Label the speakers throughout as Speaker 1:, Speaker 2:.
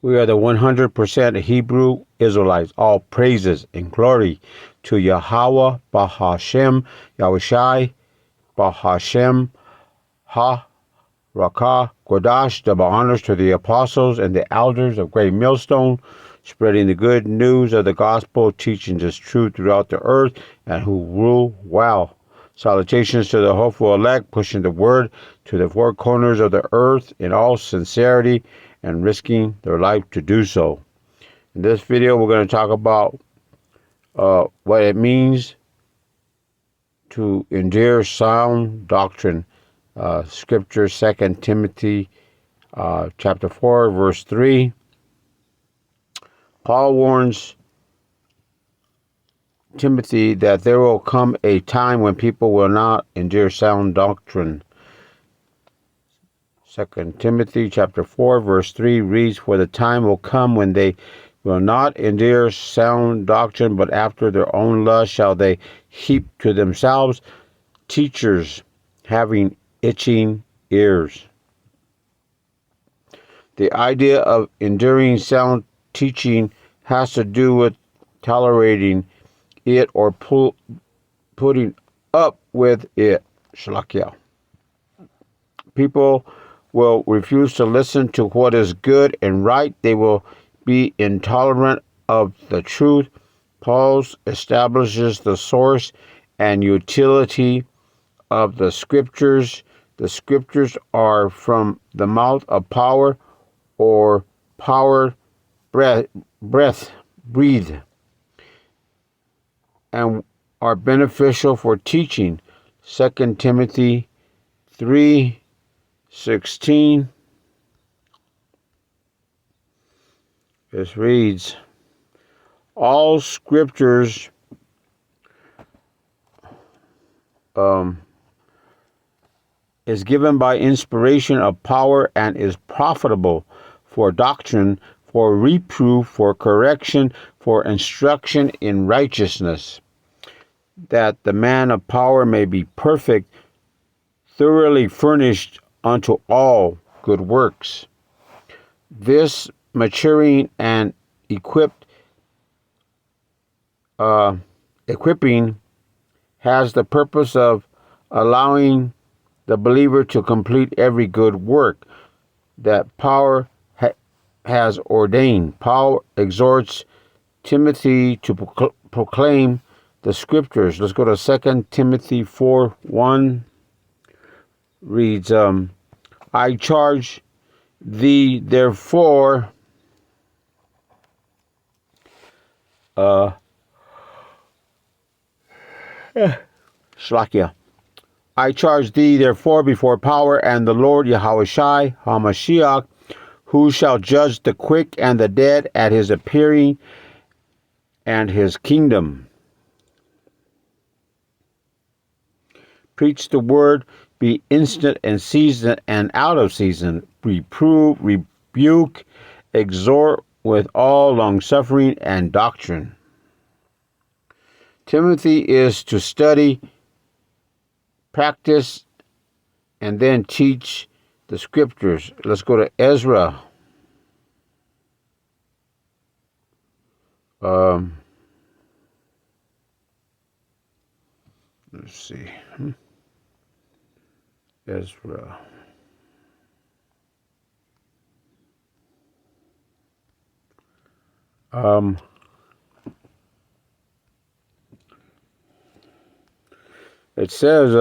Speaker 1: We are the 100% Hebrew Israelites. All praises and glory to Yahweh, Bahashem, Yahushai, Bahashem, Ha, Rakah, Kodash, double honors to the apostles and the elders of Great Millstone, spreading the good news of the gospel, teaching this truth throughout the earth, and who rule well. Salutations to the hopeful elect, pushing the word to the four corners of the earth in all sincerity and risking their life to do so. In this video, we're going to talk about what it means to endure sound doctrine. Scripture, 2 Timothy chapter 4, verse 3. Paul warns Timothy that there will come a time when people will not endure sound doctrine. 2 Timothy chapter 4, verse 3 reads, "For the time will come when they will not endure sound doctrine, but after their own lust shall they heap to themselves teachers having itching ears." The idea of enduring sound teaching has to do with tolerating it or putting up with it. Shalakia. People will refuse to listen to what is good and right. They will be intolerant of the truth. Paul establishes the source and utility of the scriptures. The scriptures are from the mouth of power or power, breathe, and are beneficial for teaching. 2 Timothy 3:16. This reads, all scriptures is given by inspiration of power and is profitable for doctrine, for reproof, for correction, for instruction in righteousness, that the man of power may be perfect, thoroughly furnished unto all good works. This maturing and equipping has the purpose of allowing the believer to complete every good work that power has ordained. Paul exhorts Timothy to proclaim the scriptures. Let's go to 2 Timothy 4:1. Reads, I charge thee therefore, Shlakia. I charge thee therefore before power and the Lord Yahushai HaMashiach, who shall judge the quick and the dead at his appearing and his kingdom. Preach the word, be instant and season and out of season. Reprove, rebuke, exhort with all longsuffering and doctrine. Timothy is to study, practice, and then teach the scriptures. Let's go to Ezra. Let's see. Ezra. It says,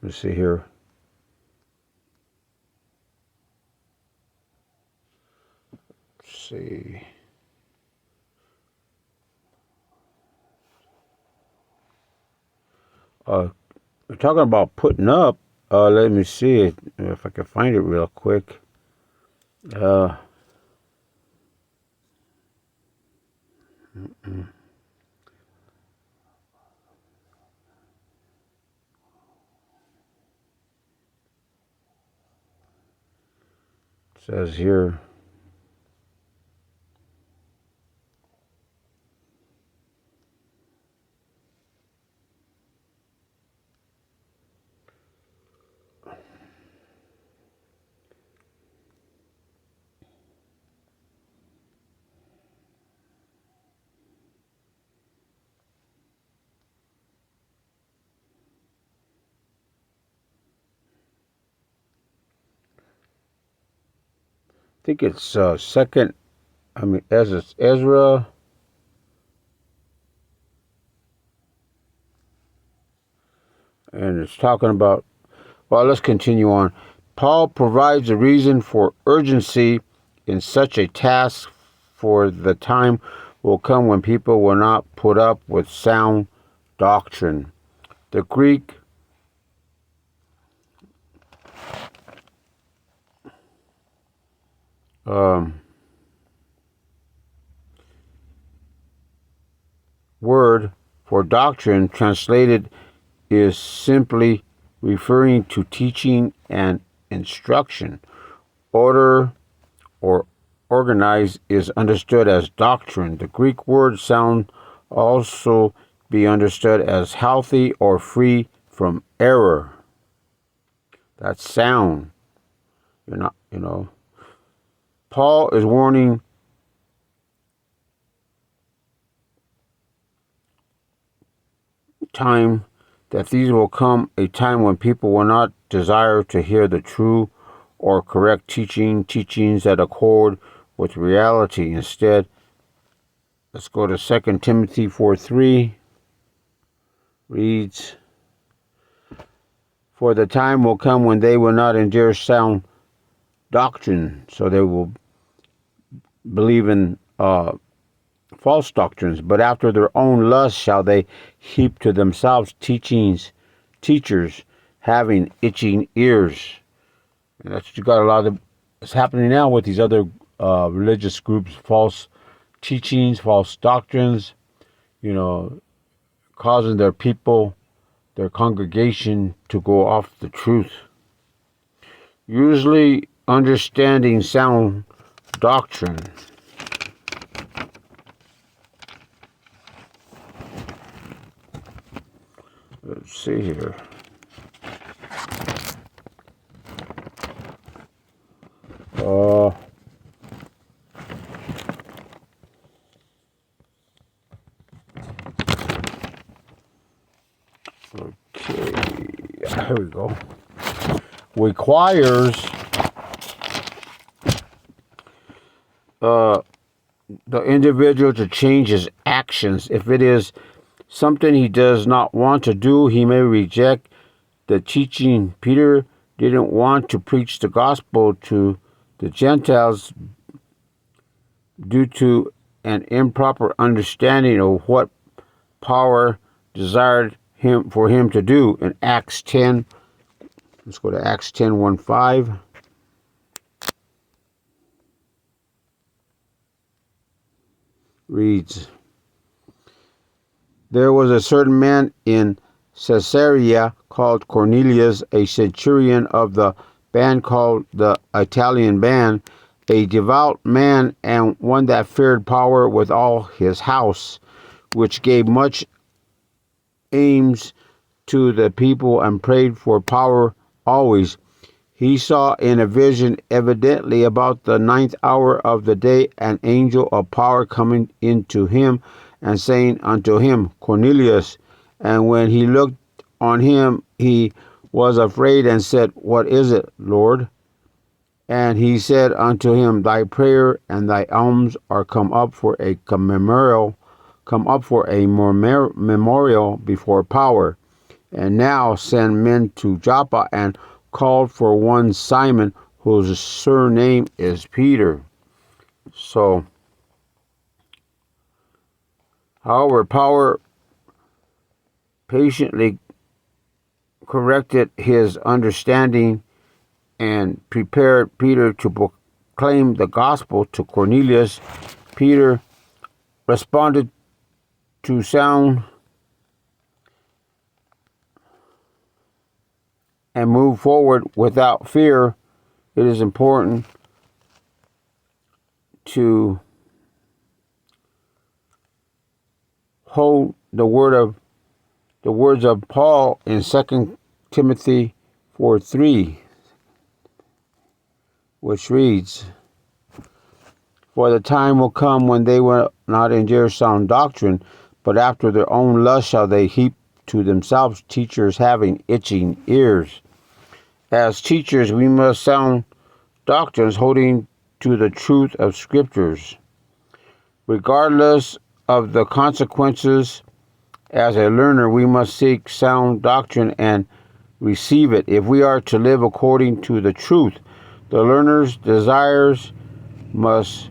Speaker 1: let's see here. Let's see. We're talking about putting up. Let me see if I can find it real quick. It says here, think it's second. As it's Ezra. And it's talking about, well, let's continue on. Paul provides a reason for urgency in such a task, for the time will come when people will not put up with sound doctrine. The Greek word for doctrine translated is simply referring to teaching and instruction. Order or organize is understood as doctrine. The Greek word sound also be understood as healthy or free from error. That's sound. Paul is warning time that these will come a time when people will not desire to hear the true or correct teachings that accord with reality. Instead, let's go to 2 Timothy 4:3. Reads, "For the time will come when they will not endure sound doctrine," so they will believe in false doctrines, "but after their own lust shall they heap to themselves teachers having itching ears." And that's what you got a lot of. It's happening now with these other religious groups, false teachings, false doctrines, causing their people, their congregation, to go off the truth. Usually understanding sound doctrine. Let's see here. Okay, here we go. Requires the individual to change his actions. If it is something he does not want to do, he may reject the teaching. Peter didn't want to preach the gospel to the Gentiles due to an improper understanding of what power desired for him to do. In Acts 10, let's go to Acts 10:1-5. Reads, "There was a certain man in Caesarea called Cornelius, a centurion of the band called the Italian band, a devout man and one that feared power with all his house, which gave much alms to the people and prayed for power always. He saw in a vision, evidently about the 9th hour of the day, an angel of power coming into him and saying unto him, Cornelius. And when he looked on him, he was afraid and said, What is it, Lord? And he said unto him, Thy prayer and thy alms are come up for a memorial before power. And now send men to Joppa and called for one Simon, whose surname is Peter." So, however, power patiently corrected his understanding and prepared Peter to proclaim the gospel to Cornelius. Peter responded to sound and moved forward without fear. It is important to hold the words of Paul in 2 Timothy 4:3, which reads, "For the time will come when they will not endure sound doctrine, but after their own lust shall they heap to themselves teachers having itching ears." As teachers, we must sound doctrines, holding to the truth of Scriptures. Regardless of the consequences, as a learner, we must seek sound doctrine and receive it. If we are to live according to the truth, the learner's desires must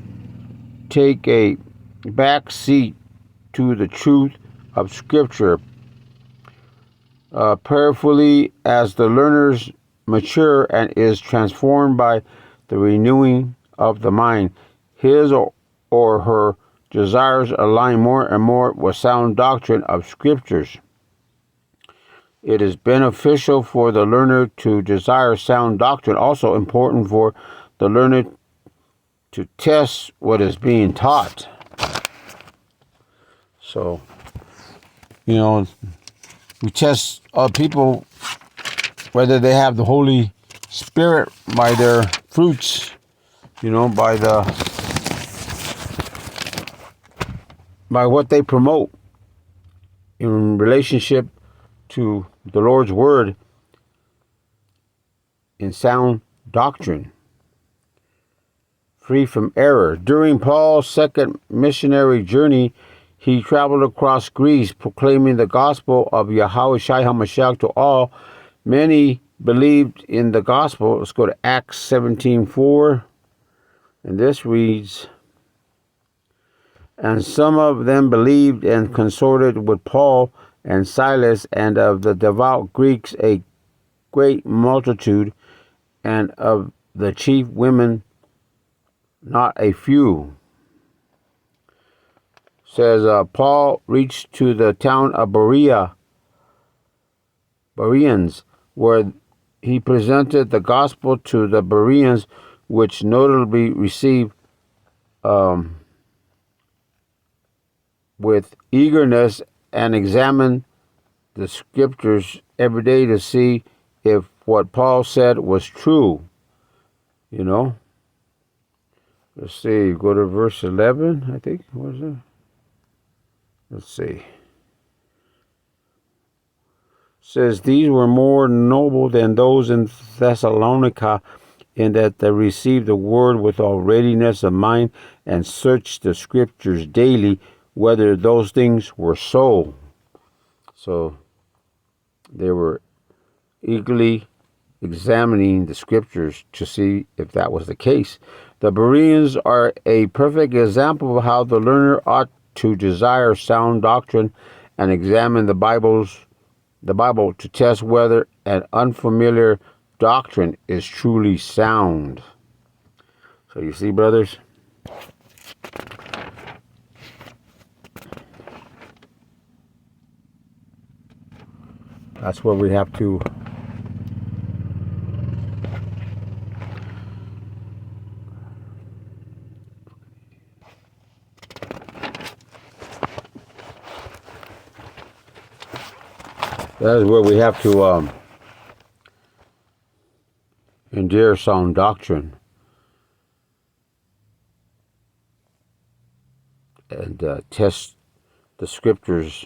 Speaker 1: take a back seat to the truth of Scripture. Prayerfully, as the learners mature and is transformed by the renewing of the mind, his or her desires align more and more with sound doctrine of Scriptures. It is beneficial for the learner to desire sound doctrine, also important for the learner to test what is being taught. So, we test people whether they have the Holy Spirit by their fruits, by what they promote in relationship to the Lord's Word in sound doctrine, free from error. During Paul's second missionary journey, he traveled across Greece, proclaiming the gospel of Yahweh Shai HaMashiach to all. Many believed in the gospel. Let's go to Acts 17:4, and this reads, "And some of them believed and consorted with Paul and Silas, and of the devout Greeks a great multitude, and of the chief women not a few." Says Paul reached to the town of Bereans, where he presented the gospel to the Bereans, which notably received with eagerness and examined the Scriptures every day to see if what Paul said was true. Let's see, go to verse 11, I think. What is it? Let's see. It says, "These were more noble than those in Thessalonica, in that they received the word with all readiness of mind and searched the Scriptures daily, whether those things were so." So they were eagerly examining the Scriptures to see if that was the case. The Bereans are a perfect example of how the learner ought to desire sound doctrine and examine the Bible to test whether an unfamiliar doctrine is truly sound. So you see, brothers, that's where we have to endure sound doctrine and test the Scriptures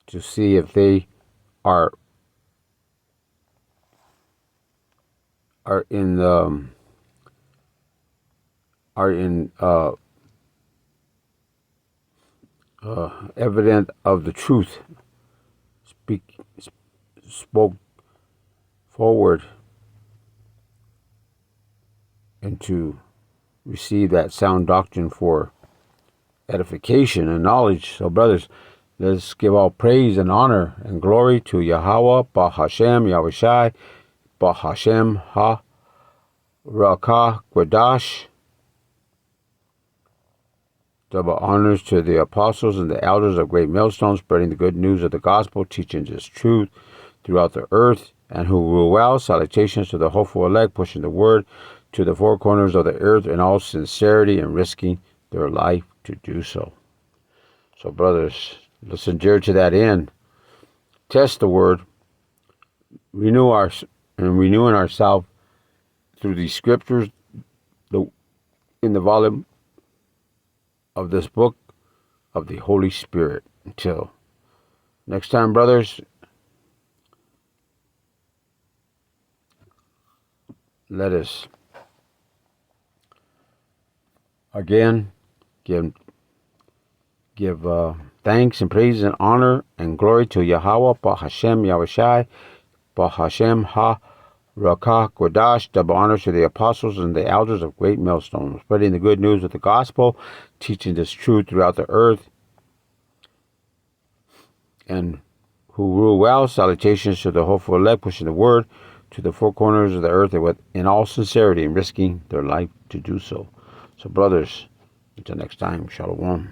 Speaker 1: to see if they are in evident of the truth, spoke forward, and to receive that sound doctrine for edification and knowledge. So, brothers, let's give all praise and honor and glory to Yahweh, Bahashem, Yahushai, Bahashem, Ha, Rakah, Quadash. Double honors to the apostles and the elders of Great Millstone, spreading the good news of the gospel, teaching this truth throughout the earth, and who rule well. Salutations to the hopeful elect, pushing the word to the four corners of the earth in all sincerity and risking their life to do so. So, brothers, let's endure to that end. Test the word, renewing ourselves through these Scriptures in the volume of this book of the Holy Spirit. Until next time, brothers, let us again give thanks and praise and honor and glory to Yahweh, Bahashem Yahushai, Bahashem Ha Rakah Kodash, double honors to the apostles and the elders of Great Millstone, spreading the good news of the gospel, teaching this truth throughout the earth, and who rule well. Salutations to the hopeful elect, pushing the word to the four corners of the earth in all sincerity and risking their life to do so. So, brothers, until next time, Shalom.